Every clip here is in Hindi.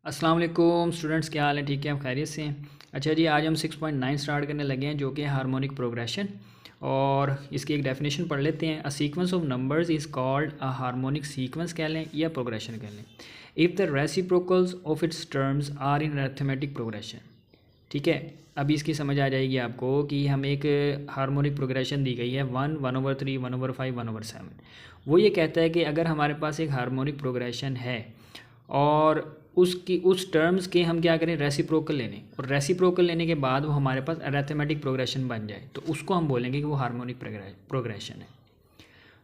अस्सलाम वालेकुम स्टूडेंट्स, क्या हाल है? ठीक है, आप खैरियत से हैं? अच्छा जी, आज हम 6.9 स्टार्ट करने लगे हैं जो कि है हार्मोनिक प्रोग्रेशन। और इसकी एक डेफिनेशन पढ़ लेते हैं। A sequence of numbers is called a harmonic sequence कह लें या प्रोग्रेशन कह लें if the reciprocals of its terms are in arithmetic progression. ठीक है, अभी इसकी समझ आ जाएगी आपको कि हम एक हार्मोनिक प्रोग्रेशन दी गई है 1/3, 1/5, 1/7। वो ये कहता है कि अगर हमारे पास एक हार्मोनिक प्रोग्रेशन है और उसकी उस टर्म्स के हम क्या करें, रेसिप्रोकल लेने, और रेसिप्रोकल लेने के बाद वो हमारे पास अरिथमेटिक प्रोग्रेशन बन जाए तो उसको हम बोलेंगे कि वो हार्मोनिक प्रोग्रेशन है।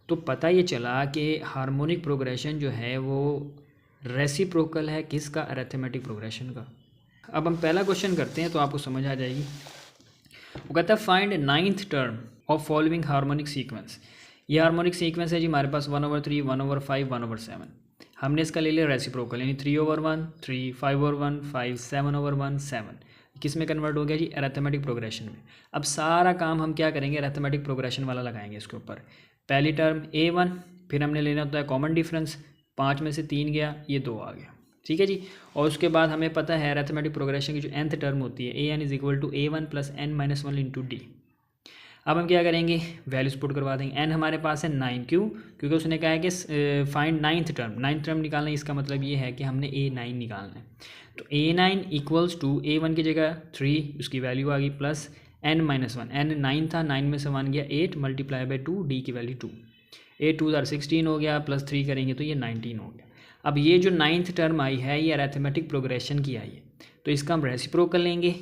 तो पता ये चला कि हार्मोनिक प्रोग्रेशन जो है वो रेसिप्रोकल है किसका, अरिथमेटिक प्रोग्रेशन का। अब हम पहला क्वेश्चन करते हैं तो आपको समझ आ जाएगी। वो कहता है find ninth term of following harmonic sequence. ये हार्मोनिक सीक्वेंस है जी हमारे पास 1/3, 1/5, 1/7। हमने इसका ले लिया रेसिप्रोकल, यानी 3/1, 3, 5/1, 5, 7/1, 7। किस में कन्वर्ट हो गया जी, अरिथमेटिक प्रोग्रेशन में। अब सारा काम हम क्या करेंगे, अरिथमेटिक प्रोग्रेशन वाला लगाएंगे इसके ऊपर। पहली टर्म A1, फिर हमने लेना होता है कॉमन डिफरेंस, 5 में से 3 गया, ये 2 आ गया। ठीक है जी। और उसके बाद हमें पता है अरिथमेटिक प्रोग्रेशन की जो nth टर्म होती है an is equal to A1 + n-1 into D. अब हम क्या करेंगे, वैल्यूज पुट करवा देंगे। n हमारे पास है 9, क्यों? क्योंकि उसने कहा है कि फाइंड नाइन्थ टर्म निकालना है। इसका मतलब ये है कि हमने A9 निकालना है। तो A9 इक्वल्स टू A1 की जगह 3, उसकी वैल्यू आ गई, प्लस n-1, n 9 था, 9 में से 1 गया 8 मल्टीप्लाई बाई 2, डी की वैल्यू 2, 8 2 16 हो गया, प्लस 3 करेंगे तो ये 19 हो गया। अब ये जो नाइन्थ टर्म आई है ये अरिथमेटिक प्रोग्रेशन की आई है, तो इसका हम रेसिप्रोकल लेंगे,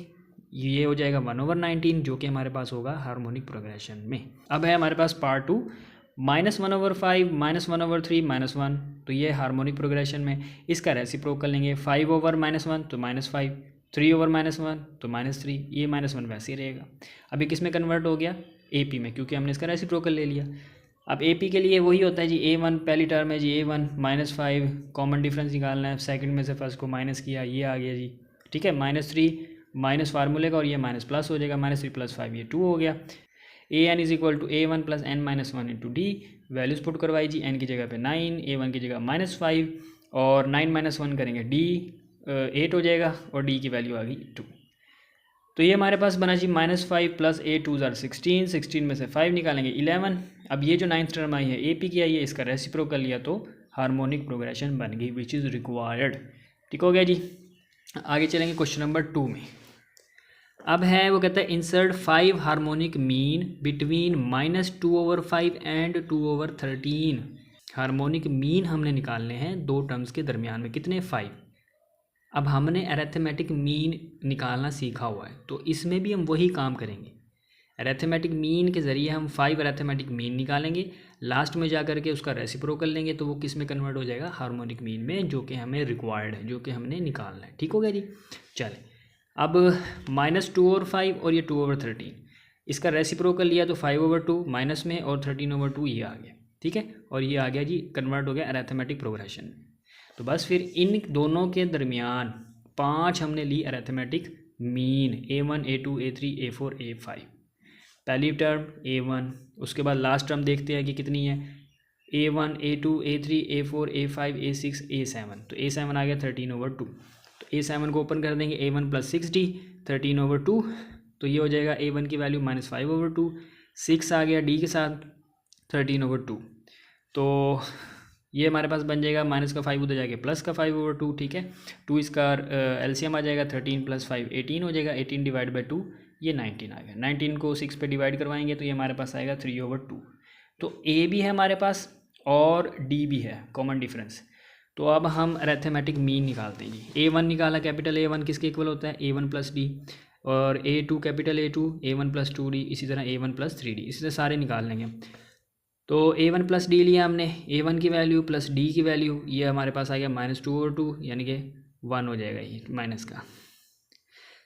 ये हो जाएगा 1/19 जो कि हमारे पास होगा हार्मोनिक प्रोग्रेशन में। अब है हमारे पास पार्ट 2, -1/5, -1/3, -1, तो ये हार्मोनिक प्रोग्रेशन में। इसका रेसिप्रोकल लेंगे, 5/-1 तो -5, 3/-1 तो -3, ये -1 वैसे ही रहेगा। अभी किस में कन्वर्ट हो गया, AP में, क्योंकि हमने इसका रेसिप्रोकल ले लिया। अब AP के लिए वही होता है जी, A1 पहली टर्म है जी, A1 -5, कॉमन डिफरेंस निकालना है, सेकंड में से फर्स्ट को माइनस किया, ये आ गया जी। ठीक है, -3 माइनस फार्मूले का, और ये माइनस प्लस हो जाएगा, -3 + 5 ये 2 हो गया। an is equal to A1 + n-1 into D. Values put करवाई जी, n की जगह पे 9, A1 की जगह -5, और 9 - 1 करेंगे डी 8 हो जाएगा, और डी की वैल्यू आ गई 2। तो ये हमारे पास बना जी -5 + 8 2 16, 16 में से 5 निकालेंगे 11। अब ये जो नाइन्थ टर्म आई है AP की आई है, इसका रेसिप्रोकल लिया तो हार्मोनिक प्रोग्रेशन बन गई, विच इज़ रिक्वायर्ड। ठीक हो गया जी। आगे चलेंगे क्वेश्चन नंबर 2 में। अब है वो कहता है insert 5 harmonic mean between -2/5 and 2/13। Harmonic mean हमने निकालने हैं दो टर्म्स के दरमियान में, कितने, 5। अब हमने अरिथमेटिक मीन निकालना सीखा हुआ है तो इसमें भी हम वही काम करेंगे। अरिथमेटिक मीन के ज़रिए हम 5 अरिथमेटिक मीन निकालेंगे, लास्ट में जा कर के उसका रेसिप्रोकल लेंगे तो वो किस में कन्वर्ट हो जाएगा, हार्मोनिक मीन में, जो कि हमें रिक्वायर्ड है, जो कि हमने निकालना है। ठीक हो गया जी। चले, अब -2/5 और ये 2/13, इसका रेसिप्रोकल लिया तो 5/2 माइनस में, और 13/2 ये आ गया। ठीक है, और ये आ गया जी, कन्वर्ट हो गया अरिथमेटिक प्रोग्रेशन में। तो बस फिर इन दोनों के दरमियान 5 हमने ली arithmetic mean, A1, A2, A3, A4, A5। पहली टर्म A1, उसके बाद लास्ट टर्म देखते हैं कि कितनी है, A1, A2, A3, A4, A5, A6, A7। तो A7 आ गया 13/2, तो A7 को ओपन कर देंगे, A1 + 6D 13/2, तो ये हो जाएगा A1 की वैल्यू -5/2, 6 आ गया D के साथ 13/2, तो ये हमारे पास बन जाएगा, माइनस का 5 उधर जाके प्लस का 5/2। ठीक है, 2 इसका LCM आ जाएगा, 13 + 5 18 हो जाएगा, 18 डिवाइड बाई 2 ये 19 आ गया। 19 को 6 पे डिवाइड करवाएंगे तो ये हमारे पास आएगा 3/2। तो A भी है हमारे पास और D भी है, कॉमन डिफरेंस। तो अब हम अरिथमेटिक मीन निकालते हैं जी। A1 निकाला, कैपिटल A1 किसके इक्वल होता है, A1 + D, और A2 capital A2 A1 + 2D, इसी तरह A1 + 3D, इसी तरह सारे निकाल लेंगे। तो A1 + D लिया हमने, A1 की वैल्यू प्लस D की वैल्यू, ये हमारे पास आ गया -2/2, यानी कि 1 हो जाएगा ये माइनस का।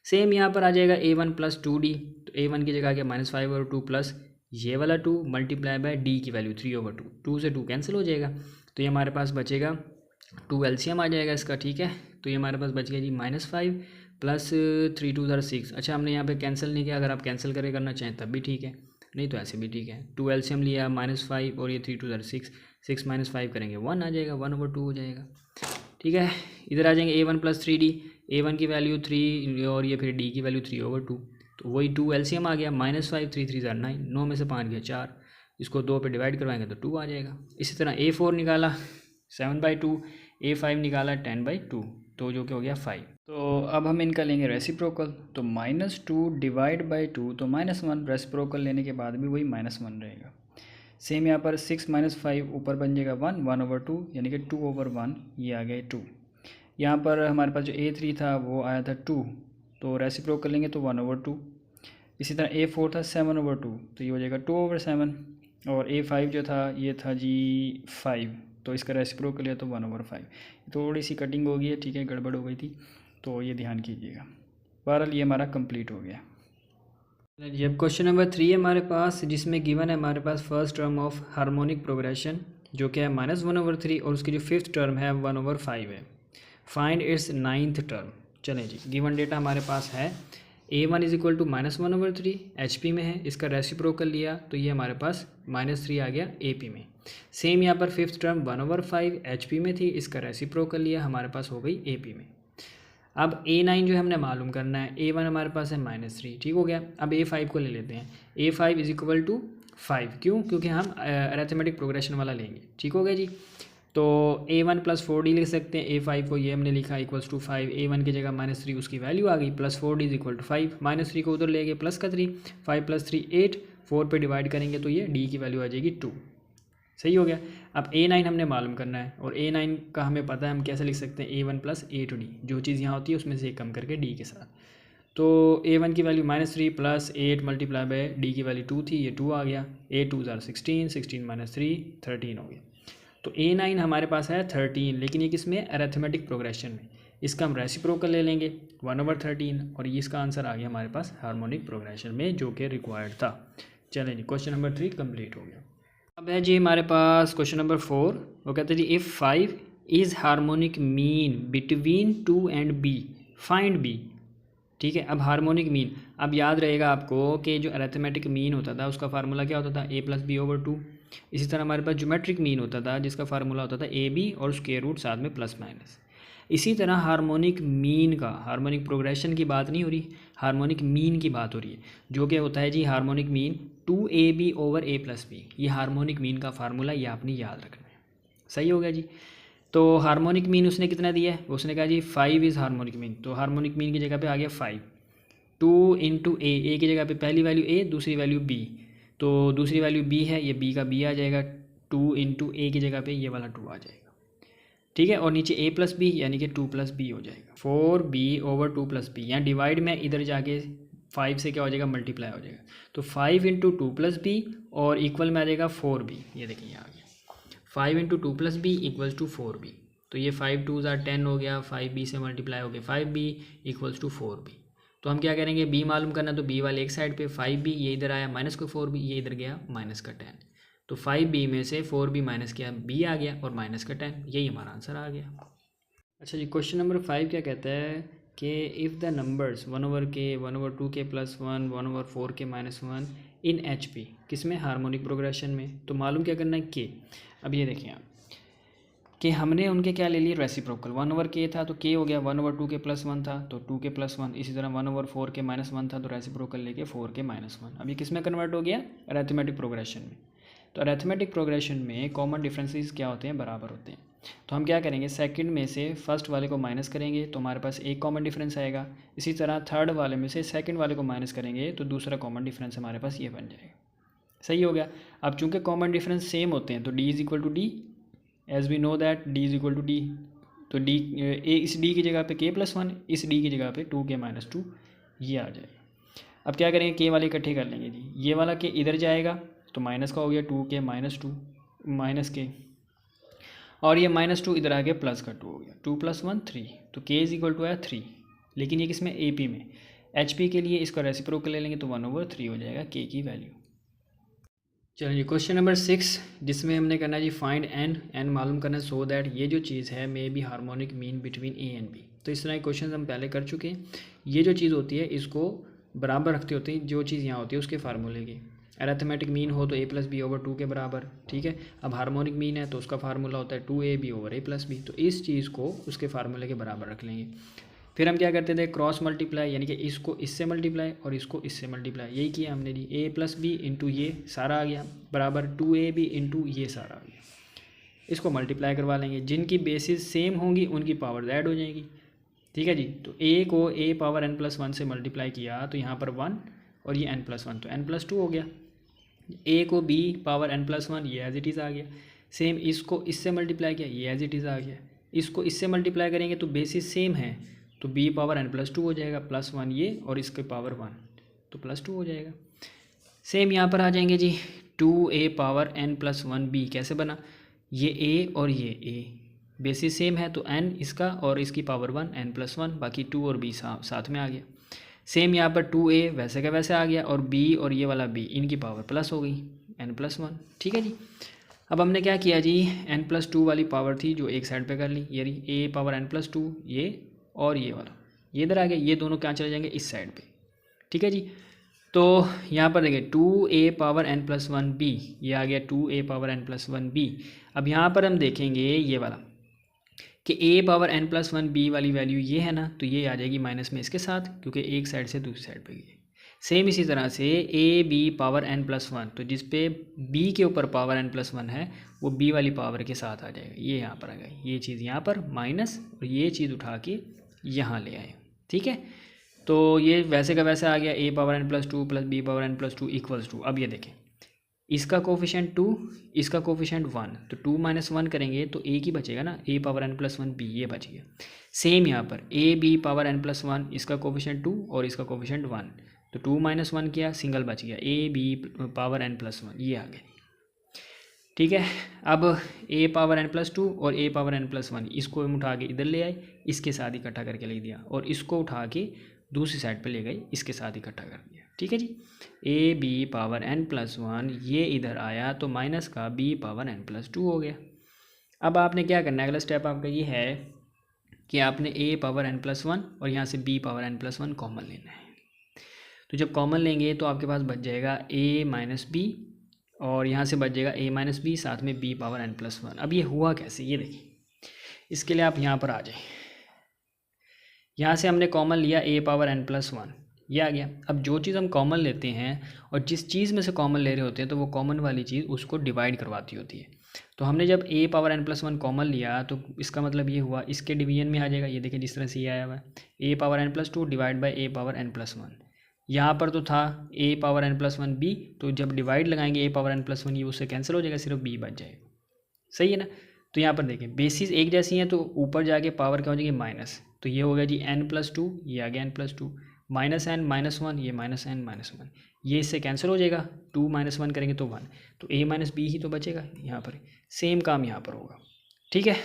सेम यहाँ पर आ जाएगा A1 + 2D, तो A1 की जगह आ गया -5/2 प्लस ये वाला 2 मल्टीप्लाई बाय D की वैल्यू 3/2, 2 से 2 कैंसिल हो जाएगा, तो ये हमारे पास बचेगा 2 LCM आ जाएगा इसका। ठीक है, तो ये हमारे पास बच गया जी -5 प्लस 3 2 6। अच्छा, हमने यहाँ पे कैंसिल नहीं किया, अगर आप कैंसिल करना चाहें तब भी ठीक है, नहीं तो ऐसे भी ठीक है। 2 LCM लिया, -5 और ये 3 2 6, 6 - 5 करेंगे 1 आ जाएगा, 1/2 हो जाएगा। ठीक है। इधर आ जाएंगे A1 + 3D, A1 की वैल्यू 3 और ये फिर D की वैल्यू 3/2, तो वही 2 LCM आ गया, -5 3 3 9, 9 में से 5 गया 4, इसको 2 पे डिवाइड करवाएंगे तो 2 आ जाएगा। इसी तरह A4 निकाला 7/2, A5 निकाला 10/2, तो जो कि हो गया 5। तो अब हम इनका लेंगे रेसिप्रोकल, तो -2 डिवाइड बाई 2 तो -1, रेसिप्रोकल लेने के बाद भी वही -1 रहेगा। सेम यहाँ पर 6 - 5 ऊपर बन जाएगा 1, 1/2 यानी कि 2/1, ये आ गया 2। यहाँ पर हमारे पास जो A3 था वो आया था 2, तो रेसिप्रोकल लेंगे तो 1/2। इसी तरह A4 था 7/2, तो ये हो जाएगा 2/7, और A5 जो था ये था जी 5, तो इसका रेसिप्रोकल है तो 1/5। थोड़ी सी कटिंग हो गई है, ठीक है, गड़बड़ हो गई थी, तो ये ध्यान कीजिएगा। बहरहाल ये हमारा कंप्लीट हो गया जी। अब क्वेश्चन नंबर 3 है हमारे पास, जिसमें गिवन है हमारे पास first term of harmonic progression जो कि है -1/3, और उसकी जो फिफ्थ टर्म है 1/5 है। Find its 9th term. चलें जी, गिवन डेटा हमारे पास है A1 = -1/3 HP में है, इसका रेसिप्रोकल लिया तो ये हमारे पास -3 आ गया AP में। सेम यहाँ पर फिफ्थ टर्म 1/5 HP में थी, इसका रेसिप्रोकल लिया, हमारे पास हो गई AP में। अब A9 जो है हमने मालूम करना है, A1 हमारे पास है -3, ठीक हो गया। अब A5 को ले लेते हैं, A5 = 5, क्यों? क्योंकि हम अरिथमेटिक प्रोग्रेशन वाला लेंगे, ठीक हो गया जी। तो A1 + 4D लिख सकते हैं, A5 को ये हमने लिखा = 5, A1 की जगह -3 उसकी वैल्यू आ गई, +4D = 5, -3 को उधर ले गए प्लस का 3, 5 + 3 8, 4 पे डिवाइड करेंगे तो ये D की वैल्यू आ जाएगी 2। सही हो गया। अब A9 हमने मालूम करना है, और A9 का हमें पता है हम कैसे लिख सकते हैं, A1 + A2D, जो चीज़ यहाँ होती है उसमें से एक कम करके D के साथ। तो A1 की वैल्यू -3 + 8 × D की वैल्यू 2 थी, ये 2 आ गया, 8 2 = 16, 16 - 3 13 हो गया। तो A9 हमारे पास है 13, लेकिन ये किस में? अरिथमेटिक प्रोग्रेशन में। इसका हम रेसिप्रोकल ले लेंगे 1/13, और ये इसका आंसर आ गया हमारे पास हार्मोनिक प्रोग्रेशन में, जो कि रिक्वायर्ड था। चलें जी, क्वेश्चन नंबर 3 कंप्लीट हो गया। अब है जी हमारे पास क्वेश्चन नंबर 4, वो कहते हैं जी if 5 is harmonic mean between 2 and B, find B। ठीक है, अब हार्मोनिक मीन, अब याद रहेगा आपको कि जो अरिथमेटिक मीन होता था उसका फार्मूला क्या होता था, A + B/2। इसी तरह हमारे पास ज्योमेट्रिक मीन होता था जिसका फार्मूला होता था AB और स्क्वायर रूट साथ में +-। इसी तरह हार्मोनिक मीन का, हार्मोनिक प्रोग्रेशन की बात नहीं हो रही, हार्मोनिक मीन की बात हो रही है, जो कि होता है जी हार्मोनिक मीन 2AB/A + B। ये हार्मोनिक मीन का फार्मूला, ये आपने याद रखना है। सही हो गया जी। तो हार्मोनिक मीन उसने कितना दिया है, उसने कहा जी 5 इज़ हार्मोनिक मीन, तो हार्मोनिक मीन की जगह पे आ गया 5, 2 × A की जगह पे पहली वैल्यू A, दूसरी वैल्यू B, तो दूसरी वैल्यू B है, ये B का B आ जाएगा, 2 × A की जगह पे ये वाला 2 आ जाएगा, ठीक है, और नीचे A + B यानी कि 2 + B हो जाएगा, 4B/2 + B। यहाँ डिवाइड में इधर जाके 5 से क्या हो जाएगा, मल्टीप्लाई हो जाएगा, तो 5 × 2 + B और इक्वल में आ जाएगा 4B। ये देखिए यहाँ आ गया 5 × 2 + B = 4B, तो ये 5 2 = 10 हो गया, 5B से मल्टीप्लाई हो गया 5B = 4B। तो हम क्या करेंगे, B मालूम करना, तो B वाले एक साइड पे 5B, ये इधर आया -4B, ये इधर गया -10, तो 5B में से 4B माइनस किया, B आ गया, और -10, यही हमारा आंसर आ गया। अच्छा जी, क्वेश्चन नंबर 5 क्या कहता है कि if the numbers 1/k 1/2k +1 1/4k -1 in HP, किस में? हार्मोनिक प्रोग्रेशन में। तो मालूम क्या करना है, K। अब ये देखें आप कि हमने उनके क्या ले लिए, रेसिप्रोकल। 1/k था तो K हो गया, 1/2k +1 था तो 2k +1, इसी तरह 1/4k -1 था तो रेसिप्रोकल लेके 4k -1। अब ये किस में कन्वर्ट हो गया, अरिथमेटिक प्रोग्रेशन में। तो अरिथमेटिक प्रोग्रेशन में कॉमन डिफरेंसेस क्या होते हैं, बराबर होते हैं। तो हम क्या करेंगे, सेकंड में से फर्स्ट वाले को माइनस करेंगे तो हमारे पास एक कॉमन डिफरेंस आएगा। इसी तरह थर्ड वाले में से सेकंड वाले को माइनस करेंगे तो दूसरा कॉमन डिफरेंस हमारे पास ये बन जाएगा। सही हो गया। अब चूंकि कॉमन डिफरेंस सेम होते हैं तो D = D, as we know that D = D, तो D इस D की जगह पे K +1, इस D की जगह पे 2K - 2, ये आ जाएगा। अब क्या करेंगे, K वाले इकट्ठे कर लेंगे जी, ये वाला K इधर जाएगा तो माइनस का हो गया 2K - 2 -K, और ये -2 इधर आ गया प्लस का 2 हो गया, 2 + 1 3, तो K = आया 3। लेकिन ये किस में, AP में। HP के लिए इसका रेसिप्रोकल ले लेंगे तो 1/3 हो जाएगा K की वैल्यू। चलिए क्वेश्चन नंबर 6, जिसमें हमने करना है जी फाइंड n मालूम करना है, सो दैट ये जो चीज़ है may be harmonic mean between A and B। तो इस तरह के क्वेश्चन हम पहले कर चुके हैं। ये जो चीज़ होती है इसको बराबर रखते होते हैं जो चीज़ यहाँ होती है उसके फार्मूले की। अरिथमेटिक मीन हो तो a+b/2 के बराबर, ठीक है। अब हार्मोनिक मीन है तो उसका फार्मूला होता है 2ab/a+b, तो इस चीज़ को उसके फार्मूले के बराबर रख लेंगे। फिर हम क्या करते थे, क्रॉस मल्टीप्लाई, यानी कि इसको इससे मल्टीप्लाई और इसको इससे मल्टीप्लाई, यही किया हमने जी। a+b इंटू ये सारा आ गया बराबर 2ab इंटू ये सारा आ गया। इसको मल्टीप्लाई करवा लेंगे, जिनकी बेसिस सेम होंगी उनकी पावर ऐड हो जाएगी, ठीक है जी। तो a को a⁻n+1 से मल्टीप्लाई किया तो यहाँ पर 1 और ये n+1 तो n+2 हो गया। a को b⁻n+1 ये एज इट इज़ आ गया। सेम इसको इससे मल्टीप्लाई किया, ये एज इट इज़ आ गया। इसको इससे मल्टीप्लाई करेंगे तो बेसिस सेम है तो b⁻n+2 हो जाएगा, +1 ये और इसके पावर 1 तो +2 हो जाएगा। सेम यहाँ पर आ जाएंगे जी 2a⁻n+1b कैसे बना, ये a और ये a बेसिस सेम है तो n इसका और इसकी पावर 1 n+1, बाकी 2 और b साथ में आ गया। सेम यहाँ पर 2a वैसे का वैसे आ गया और b और ये वाला b इनकी पावर प्लस हो गई n+1, ठीक है जी। अब हमने क्या किया जी, n+2 वाली पावर थी जो एक साइड पे कर ली, यानी a⁻n+2 ये और ये वाला ये इधर आ गया, ये दोनों क्या चले जाएंगे इस साइड पे, ठीक है जी। तो यहाँ पर देखिए 2a⁻n+1b ये आ गया 2a⁻n+1b। अब यहाँ पर हम देखेंगे ये वाला कि a⁻n+1b वाली वैल्यू ये है ना, तो ये आ जाएगी माइनस में इसके साथ क्योंकि एक साइड से दूसरी साइड पे गई। सेम इसी तरह से ab⁻n+1 तो जिस पे b के ऊपर पावर n+1 है वो b वाली पावर के साथ आ जाएगा, ये यहाँ पर आ गई, ये चीज़ यहाँ पर माइनस और ये चीज़ उठा के यहाँ ले आए, ठीक है। तो ये वैसे का वैसे आ गया a⁻n+2 + b⁻n+2 = 2। अब ये देखें इसका कोफिशिएंट 2 इसका कोफिशिएंट 1 तो 2 - 1 करेंगे तो एक ही बचेगा ना, a⁻n+1b ये बच गया। सेम यहाँ पर ab⁻n+1 इसका कोफिशिएंट 2 और इसका कोफिशिएंट 1 तो 2 - 1 किया सिंगल बच गया ab⁻n+1 ये आ गया, ठीक है। अब a⁻n+2 और a⁻n+1 इसको हम उठा के इधर ले आए, इसके साथ इकट्ठा करके लिख दिया और इसको उठा के दूसरी साइड पे ले गए, इसके साथ इकट्ठा कर दिया, ठीक है जी। ab⁻n+1 ये इधर आया तो माइनस का b⁻n+2 हो गया। अब आपने क्या करना है, अगला स्टेप आपका ये है कि आपने a⁻n+1 और यहाँ से b⁻n+1 कॉमन लेना है। तो जब कॉमन लेंगे तो आपके पास बच जाएगा a - b और यहाँ से बच जाएगा a - b साथ में b⁻n+1। अब ये हुआ कैसे ये देखिए, इसके लिए आप यहाँ पर आ जाए, यहाँ से हमने कॉमन लिया a⁻n+1 ये आ गया। अब जो चीज़ हम कॉमन लेते हैं और जिस चीज़ में से कॉमन ले रहे होते हैं तो वो कॉमन वाली चीज़ उसको डिवाइड करवाती होती है। तो हमने जब a⁻n+1 कॉमन लिया तो इसका मतलब ये हुआ इसके डिवीजन में आ जाएगा, ये देखिए जिस तरह से ये आया हुआ है a⁻n+2 डिवाइड बाई a⁻n+1। यहाँ पर तो था a⁻n+1b तो जब डिवाइड लगाएंगे a⁻n+1 ये उससे कैंसिल हो जाएगा, सिर्फ b बच जाएगा, सही है ना। तो यहाँ पर देखें बेसिस एक जैसी हैं तो ऊपर जाके पावर क्या हो जाएगी माइनस, तो ये हो गया जी n+2 ये आ गया n+2 -n -1 ये -n -1 ये इससे कैंसिल हो जाएगा, 2 - 1 करेंगे तो 1 तो a - b ही तो बचेगा यहाँ पर। सेम काम यहाँ पर होगा, ठीक है।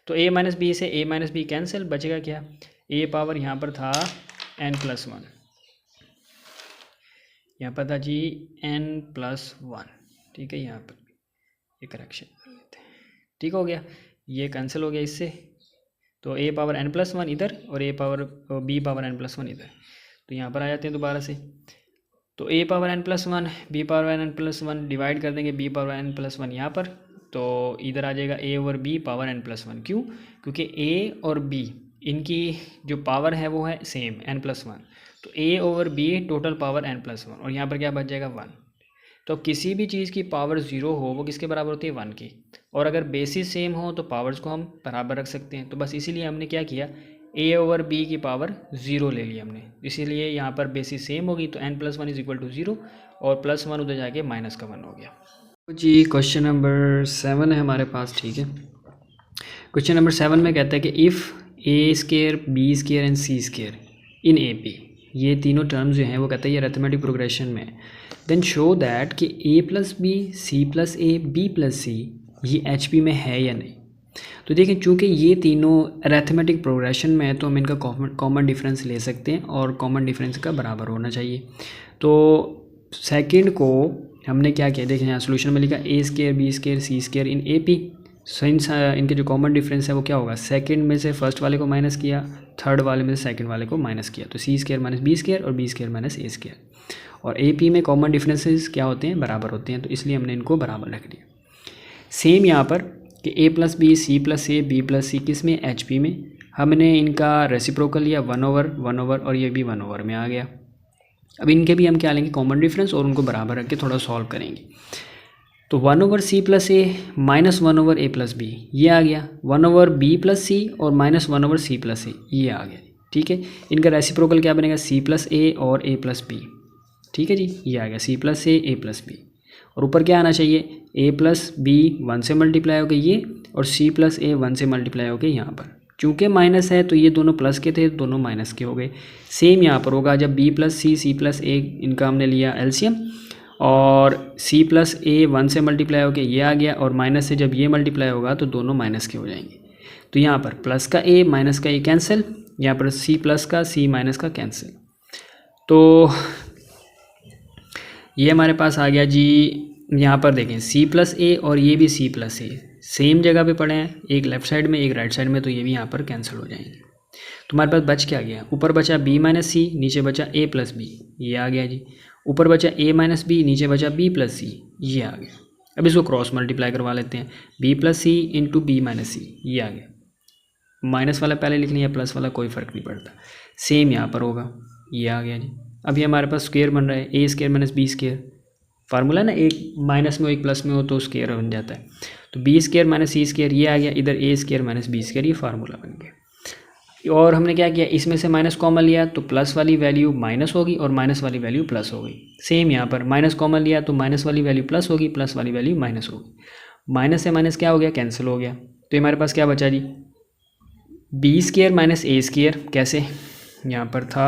तो a - b से a - b कैंसिल, बचेगा क्या, a पावर यहाँ पर था n+1 यहाँ पर था जी n+1, ठीक है। यहाँ पर ये करेक्शन कर लेते हैं, ठीक हो गया, ये कैंसिल हो गया इससे, तो a⁻n+1 इधर और b⁻n+1 इधर, तो यहाँ पर आ जाते हैं दोबारा से। तो a⁻n+1 b⁻n+1 डिवाइड कर देंगे b⁻n+1 यहाँ पर, तो इधर आ जाएगा a/b⁻n+1। क्यों, क्योंकि a और b इनकी जो पावर है वो है सेम n+1, तो a/b टोटल पावर n+1 और यहाँ पर क्या बच जाएगा 1। तो किसी भी चीज़ की पावर 0 हो वो किसके बराबर होती है 1 की, और अगर बेसिस सेम हो तो पावर्स को हम बराबर रख सकते हैं। तो बस इसीलिए हमने क्या किया a/b की पावर 0 ले ली हमने, इसीलिए यहाँ पर बेसिस सेम होगी तो n+1 = 0 और +1 उधर जाके -1 हो गया जी। क्वेश्चन नंबर 7 है हमारे पास, ठीक है। क्वेश्चन नंबर 7 में कहता है कि if a² b² and c² in AP, ये तीनों टर्म्स जो हैं वो कहता है ये अरिथमेटिक प्रोग्रेशन में, देन शो दैट कि a+b c+a b+c ये HP में है या नहीं। तो देखें चूँकि ये तीनों अरिथमेटिक प्रोग्रेशन में है तो हम इनका कॉमन डिफरेंस ले सकते हैं और कॉमन डिफरेंस का बराबर होना चाहिए। तो सेकंड को हमने क्या किया, देखें यहाँ सोल्यूशन में लिखा a² b² c² इन AP, इनके जो कॉमन डिफरेंस है वो क्या होगा, सेकंड में से फर्स्ट वाले को माइनस किया, थर्ड वाले में से सेकंड वाले को माइनस किया, तो c² - b² और b² - a²। और ए पी में कॉमन डिफरेंसेस क्या होते हैं, बराबर होते हैं, तो इसलिए हमने इनको बराबर रख दिया। सेम यहाँ पर कि ए प्लस बी, सी प्लस ए, बी प्लस सी किस में, एच पी में। हमने इनका रेसिप्रोकल लिया 1/1 और ये भी 1/, में आ गया। अब इनके भी हम क्या लेंगे, कॉमन डिफरेंस, और उनको बराबर रख के थोड़ा सॉल्व करेंगे। तो 1/c plus A minus 1/a plus B, ये आ गया। 1/b प्लस सी और माइनस 1/c प्लस ए, ये आ गया। ठीक है, इनका रेसिप्रोकल क्या बनेगा, c प्लस ए और a प्लस बी। ठीक है जी, ये आ गया c प्लस ए प्लस बी। और ऊपर क्या आना चाहिए, a प्लस बी 1 से मल्टीप्लाई हो गए ये, और c प्लस ए 1 से मल्टीप्लाई हो गए यहाँ पर। चूँकि माइनस है तो ये दोनों प्लस के थे, दोनों माइनस के हो गए। सेम यहाँ पर होगा, जब b प्लस सी प्लस ए इनका हमने लिया एलसीएम, और c प्लस ए 1 से मल्टीप्लाई हो गया, ये आ गया, और माइनस से जब ये मल्टीप्लाई होगा तो दोनों माइनस के हो जाएंगे। तो यहाँ पर प्लस का a माइनस का a कैंसिल, यहाँ पर c प्लस का c माइनस का कैंसिल। तो ये हमारे पास आ गया जी। यहाँ पर देखें c प्लस ए और ये भी c प्लस ए सेम जगह पे पड़े हैं, एक लेफ्ट साइड में एक राइट साइड में, तो ये भी यहाँ पर कैंसिल हो जाएंगे। तो हमारे पास बच क्या गया, ऊपर बचा b माइनस सी, नीचे बचा a प्लस बी, ये आ गया जी। ऊपर बचा a माइनस बी, नीचे बचा b प्लस सी, ये आ गया। अब इसको क्रॉस मल्टीप्लाई करवा लेते हैं, b प्लस सी इंटू बी माइनस सी, ये आ गया। माइनस वाला पहले लिख लिया, प्लस वाला कोई फ़र्क नहीं पड़ता। सेम यहाँ पर होगा, ये आ गया जी। अभी हमारे पास स्क्वायर बन रहा है, A square minus B square, formula ना, एक माइनस में हो एक प्लस में हो तो स्क्वायर बन जाता है। तो बी स्क्वायर माइनस सी स्क्वायर, ये आ गया। इधर ए स्क्वायर माइनस बी स्क्वायर, ये फार्मूला बन गया। और हमने क्या किया, इसमें से माइनस कॉमन लिया तो प्लस वाली वैल्यू माइनस होगी और माइनस वाली वैल्यू प्लस हो गई। सेम यहाँ पर माइनस कॉमन लिया तो माइनस वाली वैल्यू प्लस होगी, प्लस वाली वैल्यू माइनस होगी। माइनस से माइनस क्या हो गया, कैंसिल हो गया। तो हमारे पास क्या बचा जी, बी स्क्वायर माइनस ए स्क्वायर। कैसे, यहाँ पर था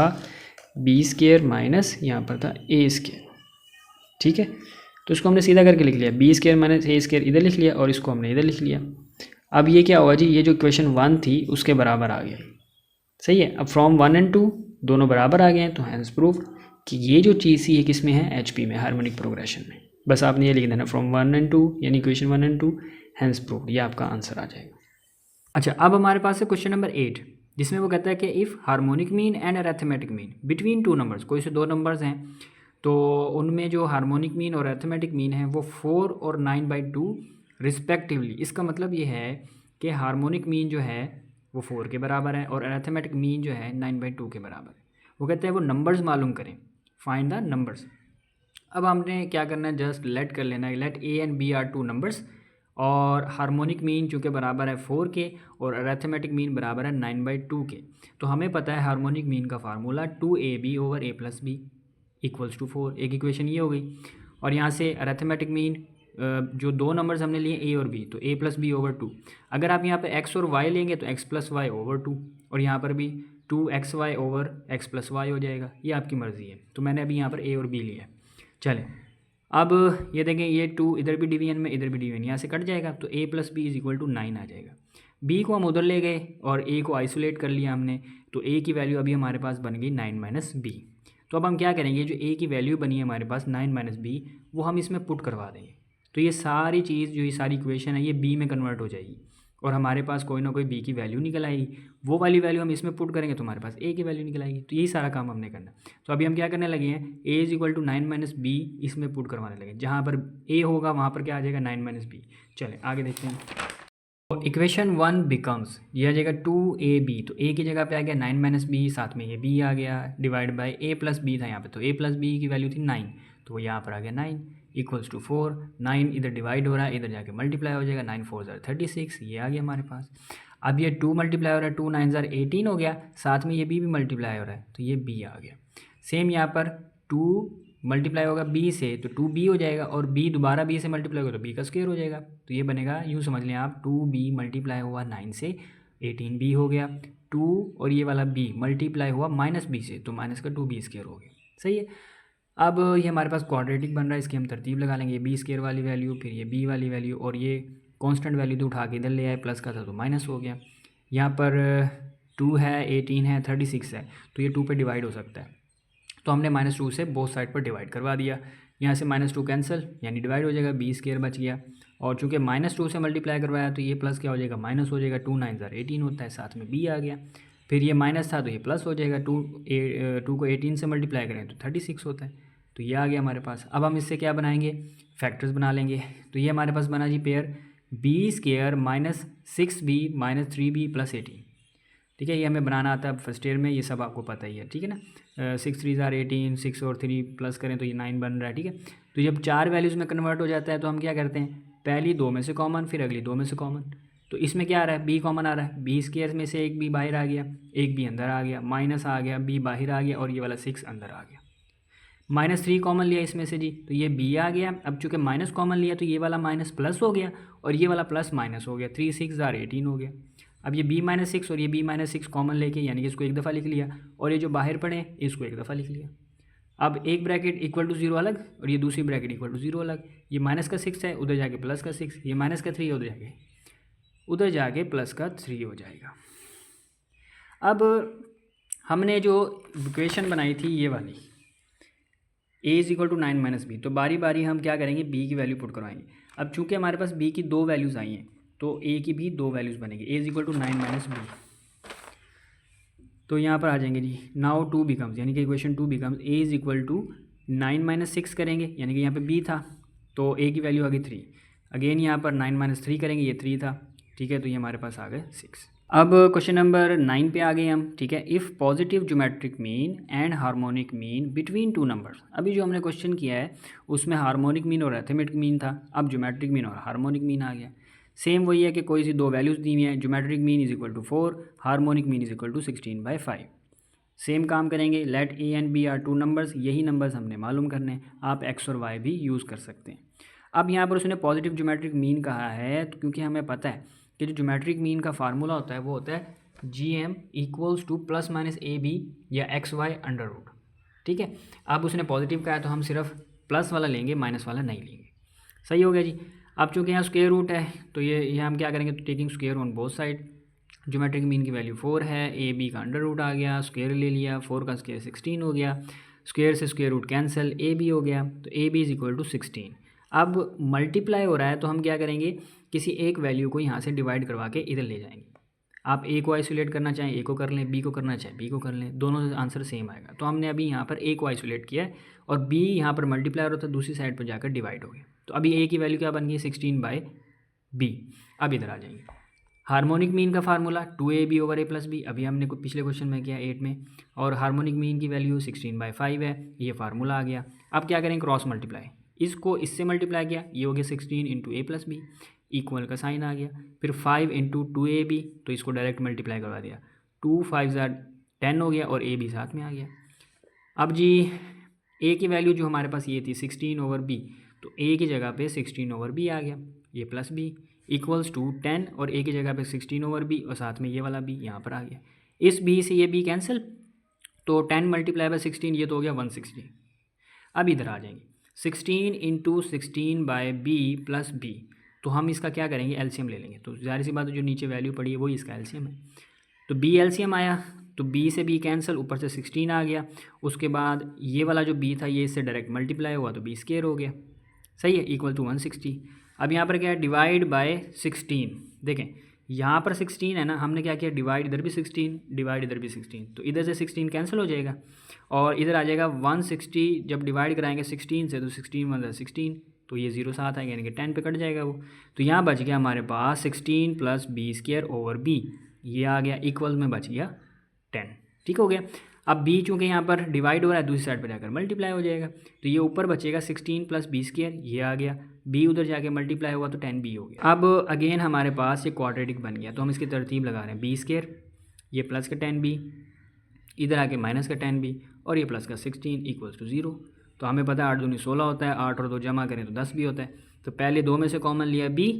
बी स्क्वायर माइनस यहाँ पर था ए स्क्वायर। ठीक है, तो इसको हमने सीधा करके लिख लिया, बी स्क्वायर माइनस ए स्क्वायर इधर लिख लिया और इसको हमने इधर लिख लिया। अब ये क्या होगा जी, ये जो इक्वेशन 1 थी उसके बराबर आ गया। सही है, अब फ्रॉम 1 and 2 दोनों बराबर आ गए हैं, तो हैंस प्रूफ कि ये जो चीज़ थी ये किस में है, एचपी में, हार्मोनिक प्रोग्रेशन में। बस आपने ये लिख देना फ्रॉम 1 and 2, यानी इक्वेशन 1 and 2 हैंस प्रूफ, ये आपका आंसर आ जाएगा। अच्छा, अब हमारे पास है क्वेश्चन नंबर 8, जिसमें वो कहता है कि if harmonic mean and arithmetic mean between two numbers, कोई से दो नंबर्स हैं तो उनमें जो हार्मोनिक मीन और अरिथमेटिक मीन है वो 4 और 9/2 रिस्पेक्टिवली। इसका मतलब ये है कि हार्मोनिक मीन जो है वो 4 के बराबर है और अरिथमेटिक मीन जो है 9/2 के बराबर है। वो कहते हैं वो नंबर्स मालूम करें, फाइंड द नंबर्स। अब हमने क्या करना है, जस्ट लेट कर लेना है, let A and B are two numbers, और हार्मोनिक मीन चूँकि बराबर है 4 के और अरिथमेटिक मीन बराबर है 9/2 के। तो हमें पता है हार्मोनिक मीन का formula 2ab over a plus B equals to 4। एक इक्वेशन ये हो गई। और यहाँ से अरिथमेटिक मीन जो दो नंबर्स हमने लिए a और b, तो a प्लस बी ओवर 2। अगर आप यहाँ पे x और y लेंगे तो x प्लस वाई ओवर 2, और यहाँ पर भी 2xy over x plus Y हो जाएगा। ये आपकी मर्ज़ी है, तो मैंने अभी यहाँ पर a और b लिया है। चलें, अब ये देखें, ये 2 इधर भी डिवीजन में, इधर भी डिवीजन, यहाँ से कट जाएगा, तो a plus B is equal to 9 आ जाएगा। b को हम उधर ले गए और a को आइसोलेट कर लिया हमने, तो a की वैल्यू अभी हमारे पास बन गई 9 माइनस बी। तो अब हम क्या करेंगे, जो a की वैल्यू बनी है हमारे पास 9 माइनस बी, वो हम इसमें पुट करवा देंगे। तो ये सारी चीज़ जो ये सारी इक्वेशन है ये b में कन्वर्ट हो जाएगी और हमारे पास कोई ना कोई b की वैल्यू निकल आएगी। वो वाली वैल्यू हम इसमें पुट करेंगे तो हमारे पास a की वैल्यू निकल आएगी। तो यही सारा काम हमने करना। तो अभी हम क्या करने लगे हैं, a is equal to 9 minus B इसमें पुट करवाने लगे। जहाँ पर a होगा वहाँ पर क्या आ जाएगा, 9 माइनस बी। चलें आगे देखते हैं। तो इक्वेशन 1 बिकम्स, ये आ जाएगा 2ab, तो a की जगह पे आ गया 9 माइनस बी, साथ में ये b आ गया, divide by a plus B था यहाँ पे, तो a प्लस बी की वैल्यू थी 9, तो यहाँ पर आ गया 9 इक्वल्स टू 4। 9 इधर डिवाइड हो रहा है, इधर जाके मल्टीप्लाई हो जाएगा, 9 4 36, ये आ गया हमारे पास। अब ये 2 मल्टीप्लाई हो रहा है, 2 9 18 हो गया, साथ में ये b भी मल्टीप्लाई हो रहा है, तो ये b आ गया। सेम यहाँ पर 2 मल्टीप्लाई होगा b से तो 2b हो जाएगा, और b दोबारा b से मल्टीप्लाई होगा तो b का स्क्वायर हो जाएगा। तो ये बनेगा, यूँ समझ लें आप, 2b मल्टीप्लाई हुआ 9 से 18b हो गया, 2 और ये वाला b मल्टीप्लाई हुआ माइनस b से, तो माइनस का 2b स्क्वायर हो गया। सही है। अब ये हमारे पास क्वाड्रेटिक बन रहा है, इसकी हम तरतीब लगा लेंगे, b स्क्वायर वाली वैल्यू, फिर ये b वाली वैल्यू, और ये कांस्टेंट वैल्यू तो उठा के इधर ले आए, प्लस का था तो माइनस हो गया। यहाँ पर 2 है, 18 है, 36 है, तो ये 2 पे डिवाइड हो सकता है, तो हमने -2 से बोथ साइड पर डिवाइड करवा दिया। यहाँ से -2 कैंसिल, यानी डिवाइड हो जाएगा, b स्क्वायर बच गया। और चूँकि -2 से मल्टीप्लाई करवाया तो ये प्लस क्या हो जाएगा, माइनस हो जाएगा, 2 9 18 होता है, साथ में b आ गया। फिर ये माइनस था तो ये प्लस हो जाएगा, 2 को 18 से मल्टीप्लाई करें तो 36 होता है। तो ये आ गया हमारे पास। अब हम इससे क्या बनाएंगे, फैक्टर्स बना लेंगे। तो ये हमारे पास बना जी pair B square minus 6b minus 3b plus 18। ठीक है, ये हमें बनाना आता है फर्स्ट ईयर में, ये सब आपको पता ही है। ठीक है ना, 6 3 ज़ार 18, 6 और 3 प्लस करें तो ये 9 बन रहा है। ठीक है, तो जब 4 वैल्यूज़ में कन्वर्ट हो जाता है तो हम क्या करते हैं, पहली 2 में से कॉमन, फिर अगली 2 में से कॉमन। तो इसमें क्या आ रहा है, बी कॉमन आ रहा है, बी स्क्वायर में से एक बी बाहर आ गया, एक बी अंदर आ गया, माइनस आ गया, बी बाहर आ गया और ये वाला 6 अंदर आ गया। -3 कॉमन लिया इसमें से जी, तो ये बी आ गया। अब चूँकि माइनस कॉमन लिया तो ये वाला माइनस प्लस हो गया और ये वाला प्लस माइनस हो गया, 3 6 ज़ार 18 हो गया। अब ये b-6 और ये b-6 कॉमन लेके यानी कि इसको एक दफ़ा लिख लिया और ये जो बाहर पड़े इसको एक दफ़ा लिख लिया। अब एक ब्रैकेट इक्वल टू 0 अलग और ये दूसरी ब्रैकेट इक्वल टू 0 अलग। ये माइनस का 6 है, उधर जाके प्लस का 6, ये माइनस का 3 है, उधर जाके प्लस का 3 हो जाएगा। अब हमने जो इक्वेशन बनाई थी ये वाली a is equal to 9 minus B, तो बारी बारी हम क्या करेंगे, b की वैल्यू पुट करवाएंगे। अब चूंकि हमारे पास b की 2 वैल्यूज़ आई हैं तो a की भी 2 वैल्यूज़ बनेगी, a is equal to 9 minus B. तो यहाँ पर आ जाएंगे जी, नाउ 2 बिकम्स, यानी कि equation 2 becomes a is equal to 9 minus 6 करेंगे, यानी कि यहाँ पे b था तो a की वैल्यू आ गई 3। अगेन यहाँ पर 9 माइनस 3 करेंगे, ये 3 था। ठीक है, तो ये हमारे पास आ गए 6। अब क्वेश्चन नंबर 9 पे आ गए हम। ठीक है, if positive geometric mean and harmonic mean between two numbers. अभी जो हमने क्वेश्चन किया है उसमें हार्मोनिक मीन और अरिथमेटिक मीन था, अब ज्योमेट्रिक मीन और हार्मोनिक मीन आ गया। सेम वही है कि कोई सी 2 वैल्यूज़ दी हुई हैं, geometric mean is equal to 4, harmonic mean is equal to 16/5। Same काम करेंगे, let A and B are 2 numbers, यही नंबर्स हमने मालूम करने हैं। आप एक्स और वाई भी यूज़ कर सकते हैं। अब यहाँ पर उसने पॉजिटिव ज्योमेट्रिक मीन कहा है तो क्योंकि हमें पता है कि जो ज्योमेट्रिक मीन का फार्मूला होता है वो होता है GM equals two plus minus AB या XY अंडर रूट। ठीक है, अब उसने पॉजिटिव कहा है तो हम सिर्फ प्लस वाला लेंगे, माइनस वाला नहीं लेंगे। सही हो गया जी। अब चूँकि यहाँ स्क्वायर रूट है तो ये हम क्या करेंगे, तो taking square on both side. Geometric mean की वैल्यू 4 है, AB का अंडर रूट आ गया, स्क्वायर ले लिया, 4 का स्क्वायर 16 हो गया, स्क्वायर से स्क्वायर रूट कैंसिल, AB हो गया, तो AB इज इक्वल टू 16। अब मल्टीप्लाई हो रहा है तो हम क्या करेंगे, किसी एक वैल्यू को यहाँ से डिवाइड करवा के इधर ले जाएंगे। आप ए को आइसोलेट करना चाहें ए को कर लें, बी को करना चाहें बी को कर लें, दोनों आंसर सेम आएगा। तो हमने अभी यहाँ पर ए को आइसोलेट किया है और बी यहाँ पर मल्टीप्लाई होता है, दूसरी साइड पर जाकर डिवाइड हो गया। तो अभी ए की वैल्यू क्या बन गई, 16/b। अब इधर आ जाएंगे, हार्मोनिक मीन का formula 2ab over a plus b, अभी हमने पिछले क्वेश्चन में किया 8 में, और हार्मोनिक मीन की वैल्यू 16/5 है, ये फार्मूला आ गया। अब क्या करें, क्रॉस मल्टीप्लाई, इसको इससे मल्टीप्लाई किया, ये हो गया 16 into a plus b, equal का साइन आ गया, फिर 5 इंटू 2ab, तो इसको डायरेक्ट मल्टीप्लाई करवा दिया, 2 5 10 हो गया और ab साथ में आ गया। अब जी a की वैल्यू जो हमारे पास ये थी 16 ओवर b, तो a की जगह पे 16 ओवर b आ गया, ये प्लस b इक्वल्स टू 10 और a की जगह पे 16 ओवर b और साथ में ये वाला b यहाँ पर आ गया। इस b से ये b कैंसिल, तो 10 मल्टीप्लाई बाई 16, ये तो हो गया 160। अब इधर आ जाएंगे, 16 इंटू 16/b प्लस b, तो हम इसका क्या करेंगे, एलसीएम ले लेंगे। तो ज़ाहिर सी बात है जो नीचे वैल्यू पड़ी है वही इसका एलसीएम है। तो b एलसीएम आया तो b से b कैंसिल, ऊपर से 16 आ गया, उसके बाद ये वाला जो b था ये इससे डायरेक्ट मल्टीप्लाई हुआ तो b स्क्वायर हो गया, सही है, इक्वल टू 160। अब यहाँ पर क्या है, डिवाइड बाय 16। देखें यहाँ पर 16 है ना, हमने क्या किया, डिवाइड इधर भी 16, डिवाइड इधर भी 16, तो इधर से 16 कैंसिल हो जाएगा और इधर आ जाएगा 160। जब डिवाइड कराएंगे 16 से तो 16 1 16, तो ये 0 साथ आएगा यानी कि 10 पे कट जाएगा वो। तो यहाँ बच गया हमारे पास 16 plus b square over b, ये आ गया, इक्वल में बच गया 10। ठीक हो गया। अब b चूँकि यहाँ पर डिवाइड हो रहा है दूसरी साइड पर जाकर मल्टीप्लाई हो जाएगा, तो ये ऊपर बचेगा 16 प्लस b स्क्वायर, ये आ गया, b उधर जाके मल्टीप्लाई हुआ तो 10b हो गया। अब अगेन हमारे पास ये क्वाड्रेटिक बन गया, तो हम इसकी तरतीब लगा रहे हैं, b स्क्वायर, ये प्लस का 10b, इधर आके माइनस का 10b और ये प्लस का 16 इक्वल्स टू 0। तो हमें पता है 8 दूनी 16 होता है, 8 और 2 जमा करें तो 10 भी होता है। तो पहले 2 में से कॉमन लिया b,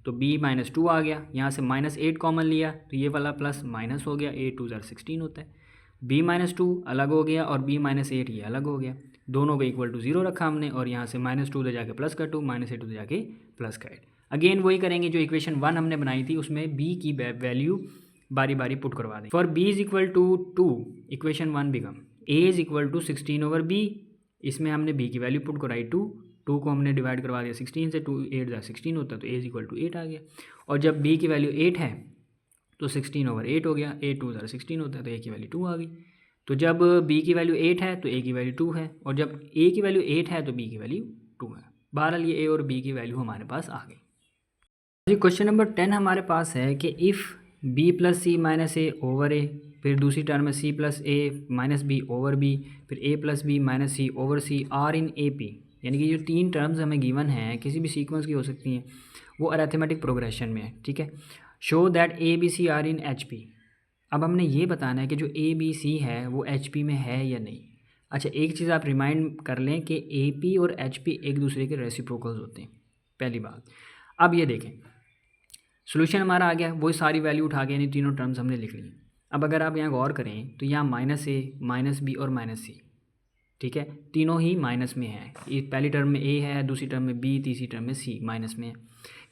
तो b -2 आ गया, यहाँ से -8 कॉमन लिया तो ये वाला प्लस माइनस हो गया, 8 2 16 होता है, b -2 अलग हो गया और b -8 ये अलग हो गया, दोनों को इक्वल टू 0 रखा हमने और यहाँ से -2 उधर जाके प्लस का 2, -8 उधर जाके प्लस का 8। अगेन वही करेंगे जो इक्वेशन 1 हमने बनाई थी, उसमें b की वैल्यू बारी बारी पुट करवा दें। For b is equal to 2, equation 1 become a is equal to 16 over b, इसमें हमने b की वैल्यू पुट कराई 2 को हमने डिवाइड करवा दिया 16 से, 2 8 16 होता है, तो a इज इक्वल टू 8 आ गया। और जब b की वैल्यू 8 है तो 16 ओवर 8 हो गया, 8 2 16 होता है, तो a की वैल्यू 2 आ गई। तो जब b की वैल्यू 8 है तो a की वैल्यू 2 है, और जब a की वैल्यू 8 है तो b की वैल्यू 2 है। बहरहाल ये a और b की वैल्यू हमारे पास आ गई। क्वेश्चन नंबर 10 हमारे पास है कि if b plus C minus A over A, फिर दूसरी टर्म में c plus A minus B over B, फिर a plus B minus C over C are in A P, यानी कि जो 3 टर्म्स हमें गिवन हैं किसी भी सीक्वेंस की हो सकती हैं, वो अरिथमेटिक प्रोग्रेशन में है। ठीक है, show that a b c are in H P. अब हमने ये बताना है कि जो ए बी सी है वो एच पी में है या नहीं। अच्छा, एक चीज़ आप रिमाइंड कर लें कि ए पी और एच पी एक दूसरे के रेसिप्रोकल्स होते हैं, पहली बात। अब ये देखें, सोल्यूशन हमारा आ गया, वही सारी वैल्यू उठा के यानी तीनों टर्म्स हमने लिख ली। अब अगर आप यहाँ गौर करें तो यहाँ माइनस ए, माइनस बी और माइनस सी, ठीक है, तीनों ही माइनस में है। ये पहली टर्म में ए है, दूसरी टर्म में बी, तीसरी टर्म में सी माइनस में है।